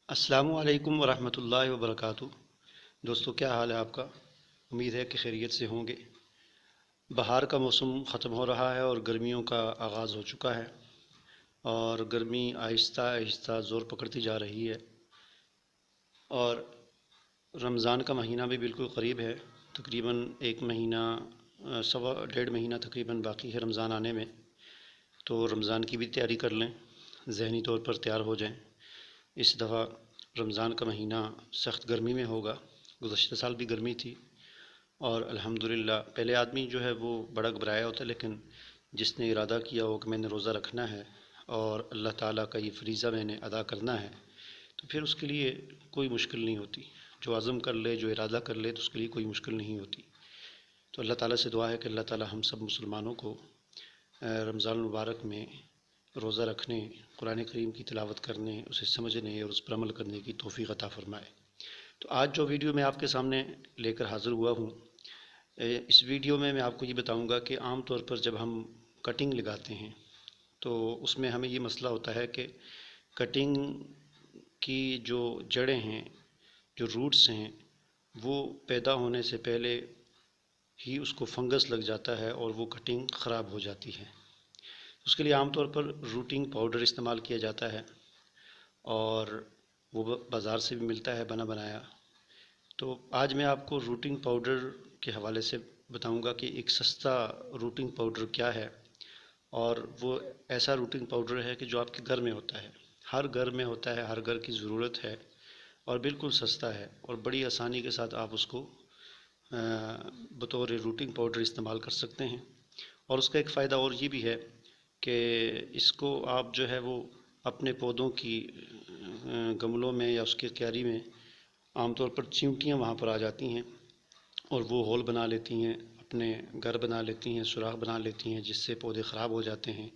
अस्सलामु अलैकुम वरहमतुल्लाहि वबरकातुहू। दोस्तों, क्या हाल है आपका? उम्मीद है कि खैरियत से होंगे। बहार का मौसम ख़त्म हो रहा है और गर्मियों का आगाज़ हो चुका है और गर्मी आहिस्ता आहिस्ता ज़ोर पकड़ती जा रही है और रमज़ान का महीना भी बिल्कुल क़रीब है। तकरीबन एक महीना सवा डेढ़ महीना तकरीबन बाकी है रमज़ान आने में। तो रमज़ान की भी तैयारी कर लें, ज़हनी तौर पर तैयार हो जाएं। इस दफ़ा रमज़ान का महीना सख्त गर्मी में होगा। गुज़श्ता साल भी गर्मी थी और अल्हम्दुलिल्लाह पहले आदमी जो है वो बड़ा घबराया होता है, लेकिन जिसने इरादा किया हो कि मैंने रोज़ा रखना है और अल्लाह ताला का ये फ़रीज़ा मैंने अदा करना है, तो फिर उसके लिए कोई मुश्किल नहीं होती। जो अज़म कर ले, जो इरादा कर ले, तो उसके लिए कोई मुश्किल नहीं होती। तो अल्लाह ताला से दुआ है कि अल्लाह ताला हम सब मुसलमानों को रमज़ान मुबारक में रोज़ा रखने, कुरान करीम की तिलावत करने, उसे समझने और उस पर अमल करने की तौफ़ीक़ अता फ़रमाए। तो आज जो वीडियो मैं आपके सामने लेकर हाज़िर हुआ हूँ, इस वीडियो में मैं आपको ये बताऊँगा कि आम तौर पर जब हम कटिंग लगाते हैं तो उसमें हमें ये मसला होता है कि कटिंग की जो जड़ें हैं, जो रूट्स हैं, वो पैदा होने से पहले ही उसको फंगस लग जाता है और वो कटिंग ख़राब हो जाती है। उसके लिए आमतौर पर रूटिंग पाउडर इस्तेमाल किया जाता है और वो बाज़ार से भी मिलता है बना बनाया। तो आज मैं आपको रूटिंग पाउडर के हवाले से बताऊंगा कि एक सस्ता रूटिंग पाउडर क्या है। और वो ऐसा रूटिंग पाउडर है कि जो आपके घर में होता है, हर घर में होता है, हर घर की ज़रूरत है और बिल्कुल सस्ता है और बड़ी आसानी के साथ आप उसको बतौर रूटिंग पाउडर इस्तेमाल कर सकते हैं। और उसका एक फ़ायदा और ये भी है कि इसको आप जो है वो अपने पौधों की गमलों में या उसके क्यारी में, आमतौर पर चींटियाँ वहाँ पर आ जाती हैं और वो होल बना लेती हैं, अपने घर बना लेती हैं, सुराख बना लेती हैं, जिससे पौधे ख़राब हो जाते हैं।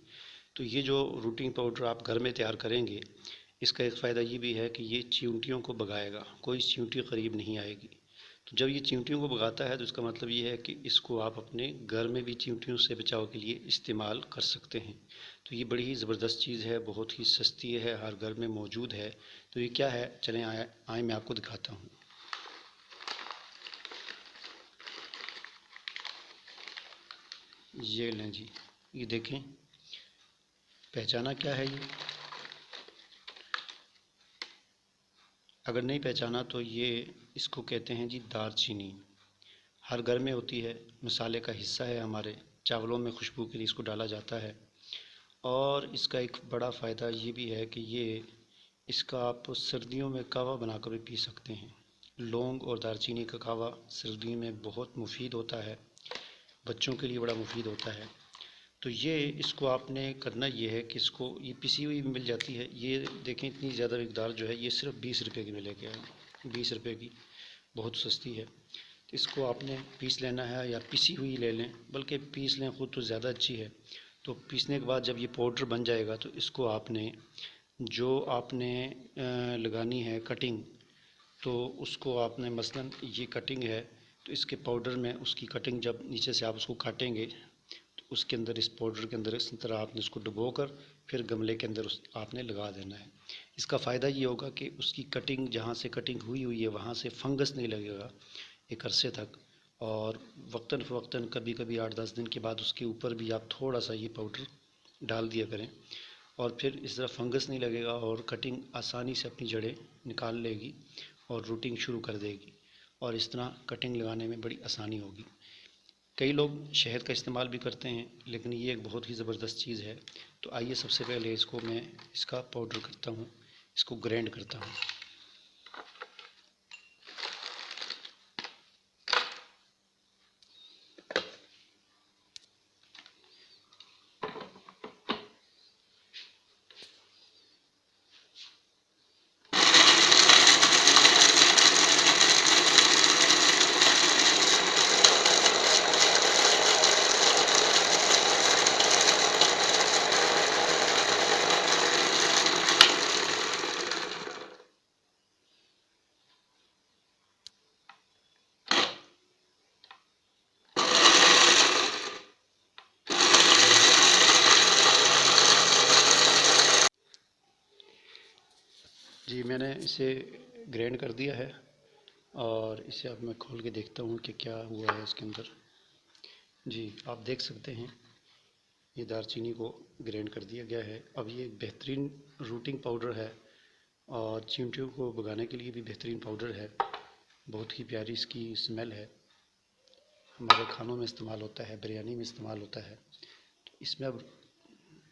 तो ये जो रूटिंग पाउडर आप घर में तैयार करेंगे, इसका एक फ़ायदा ये भी है कि ये चींटियों को भगाएगा, कोई चींटी करीब नहीं आएगी। तो जब ये चींटियों को भगाता है तो इसका मतलब ये है कि इसको आप अपने घर में भी चींटियों से बचाव के लिए इस्तेमाल कर सकते हैं। तो ये बड़ी ही ज़बरदस्त चीज़ है, बहुत ही सस्ती है, हर घर में मौजूद है। तो ये क्या है, चलें आए मैं आपको दिखाता हूँ। ये लें जी, ये देखें, पहचाना क्या है ये? अगर नहीं पहचाना तो ये इसको कहते हैं जी दालचीनी। हर घर में होती है, मसाले का हिस्सा है, हमारे चावलों में खुशबू के लिए इसको डाला जाता है। और इसका एक बड़ा फ़ायदा ये भी है कि ये इसका आप सर्दियों में कावा बनाकर भी पी सकते हैं। लौंग और दालचीनी का कावा सर्दियों में बहुत मुफीद होता है, बच्चों के लिए बड़ा मुफीद होता है। तो ये इसको आपने करना ये है कि इसको ये पिसी हुई मिल जाती है। ये देखें, इतनी ज़्यादा मकदार जो है, ये सिर्फ 20 रुपये की मिलेगी। 20 रुपये की, बहुत सस्ती है। तो इसको आपने पीस लेना है या पिसी हुई ले लें, बल्कि पीस लें खुद तो ज़्यादा अच्छी है। तो पीसने के बाद जब ये पाउडर बन जाएगा तो इसको आपने जो आपने लगानी है कटिंग, तो उसको आपने मसलन ये कटिंग है तो इसके पाउडर में उसकी कटिंग जब नीचे से आप उसको काटेंगे तो उसके अंदर, इस पाउडर के अंदर इस तरह आपने उसको डुबो कर फिर गमले के अंदर उस आपने लगा देना है। इसका फ़ायदा ये होगा कि उसकी कटिंग, जहाँ से कटिंग हुई हुई है वहाँ से फंगस नहीं लगेगा एक अरसे तक। और वक्तन फ़वक्तन, कभी कभी 8-10 दिन के बाद उसके ऊपर भी आप थोड़ा सा ये पाउडर डाल दिया करें और फिर इस तरह फंगस नहीं लगेगा और कटिंग आसानी से अपनी जड़ें निकाल लेगी और रूटिंग शुरू कर देगी और इस तरह कटिंग लगाने में बड़ी आसानी होगी। कई लोग शहद का इस्तेमाल भी करते हैं, लेकिन ये एक बहुत ही ज़बरदस्त चीज़ है। तो आइए सबसे पहले इसको मैं इसका पाउडर करता हूँ, इसको ग्राइंड करता हूँ। जी, मैंने इसे ग्राइंड कर दिया है और इसे अब मैं खोल के देखता हूँ कि क्या हुआ है इसके अंदर। जी, आप देख सकते हैं ये दालचीनी को ग्राइंड कर दिया गया है। अब ये एक बेहतरीन रूटिंग पाउडर है और चींटियों को भगाने के लिए भी बेहतरीन पाउडर है। बहुत ही प्यारी इसकी स्मेल है। हमारे खानों में इस्तेमाल होता है, बिरयानी में इस्तेमाल होता है। तो इसमें अब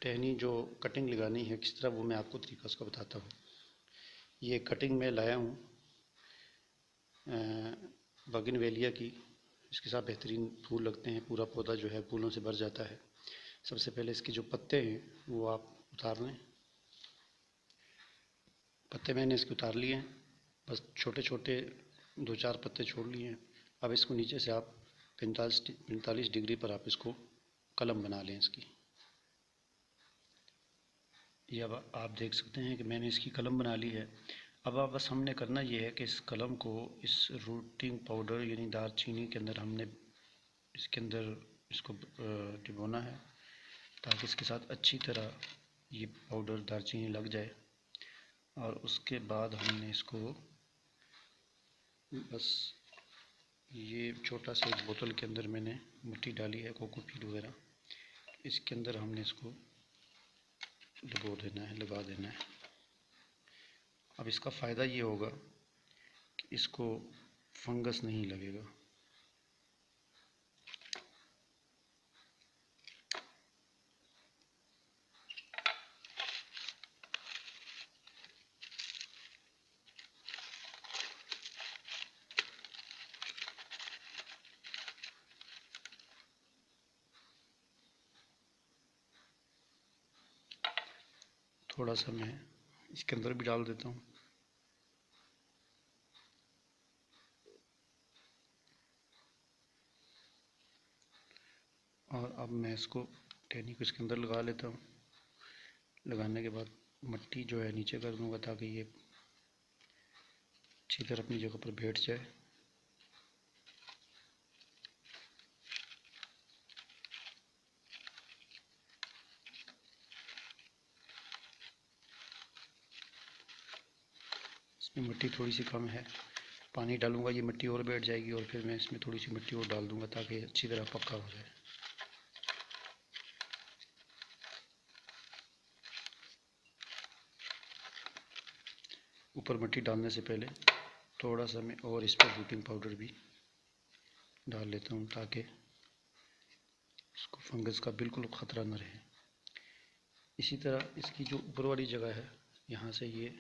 टहनी जो कटिंग लगानी है किस तरह, वो मैं आपको तरीका उसका बताता हूँ। ये कटिंग मैं लाया हूँ बगिनवेलिया की। इसके साथ बेहतरीन फूल लगते हैं, पूरा पौधा जो है फूलों से भर जाता है। सबसे पहले इसके जो पत्ते हैं वो आप उतार लें। पत्ते मैंने इसके उतार लिए हैं, बस छोटे छोटे 2-4 पत्ते छोड़ लिए हैं। अब इसको नीचे से आप 45 डिग्री पर आप इसको कलम बना लें इसकी। ये अब आप देख सकते हैं कि मैंने इसकी कलम बना ली है। अब आप बस हमने करना ये है कि इस कलम को इस रूटिंग पाउडर यानी दालचीनी के अंदर हमने इसके अंदर इसको डिबोना है, ताकि इसके साथ अच्छी तरह ये पाउडर दालचीनी लग जाए। और उसके बाद हमने इसको बस ये छोटा सा एक बोतल के अंदर मैंने मिट्टी डाली है, कोकोपीट वगैरह। इसके अंदर हमने इसको डुबो देना है, लगा देना है। अब इसका फ़ायदा ये होगा कि इसको फंगस नहीं लगेगा। थोड़ा सा मैं इसके अंदर भी डाल देता हूँ। और अब मैं इसको टहनी को इसके अंदर लगा लेता हूँ। लगाने के बाद मिट्टी जो है नीचे कर दूँगा, ताकि ये अच्छी तरह अपनी जगह पर बैठ जाए। इसमें मिट्टी थोड़ी सी कम है, पानी डालूंगा ये मिट्टी और बैठ जाएगी, और फिर मैं इसमें थोड़ी सी मिट्टी और डाल दूंगा ताकि अच्छी तरह पक्का हो जाए। ऊपर मिट्टी डालने से पहले थोड़ा सा मैं और इस पर रूटिंग पाउडर भी डाल लेता हूँ, ताकि इसको फंगस का बिल्कुल ख़तरा न रहे। इसी तरह इसकी जो ऊपर वाली जगह है, यहाँ से ये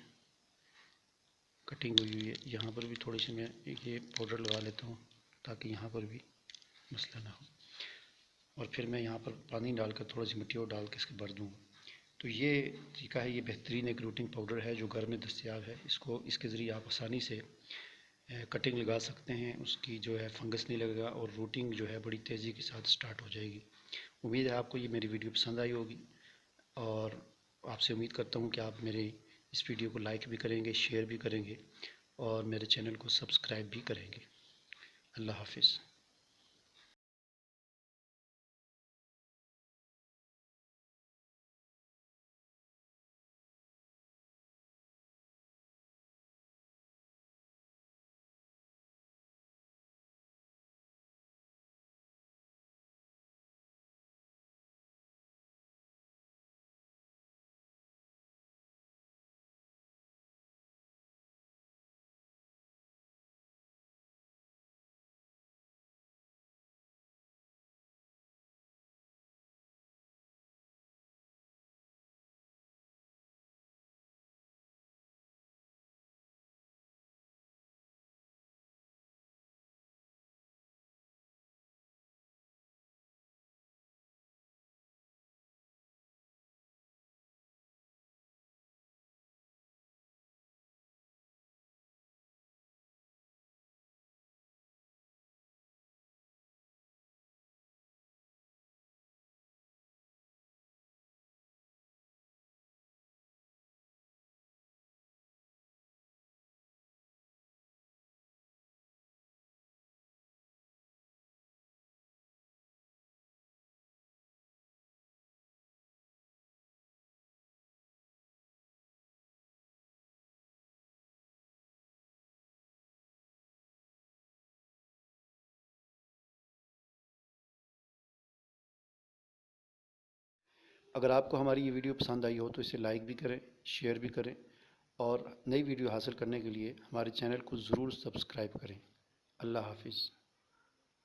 कटिंग हुई है, यहाँ पर भी थोड़ी सी मैं ये पाउडर लगा लेता हूँ, ताकि यहाँ पर भी मसला ना हो। और फिर मैं यहाँ पर पानी डालकर थोड़ी सी मिट्टी और डाल के इसके भर दूँगा। तो ये तरीका है, ये बेहतरीन एक रूटिंग पाउडर है जो घर में दस्तयाब है। इसको इसके ज़रिए आप आसानी से कटिंग लगा सकते हैं, उसकी जो है फंगस नहीं लगेगा और रूटिंग जो है बड़ी तेज़ी के साथ स्टार्ट हो जाएगी। उम्मीद है आपको ये मेरी वीडियो पसंद आई होगी, और आपसे उम्मीद करता हूँ कि आप मेरे इस वीडियो को लाइक भी करेंगे, शेयर भी करेंगे और मेरे चैनल को सब्सक्राइब भी करेंगे। अल्लाह हाफिज़। अगर आपको हमारी ये वीडियो पसंद आई हो तो इसे लाइक भी करें, शेयर भी करें और नई वीडियो हासिल करने के लिए हमारे चैनल को ज़रूर सब्सक्राइब करें। अल्लाह हाफिज़।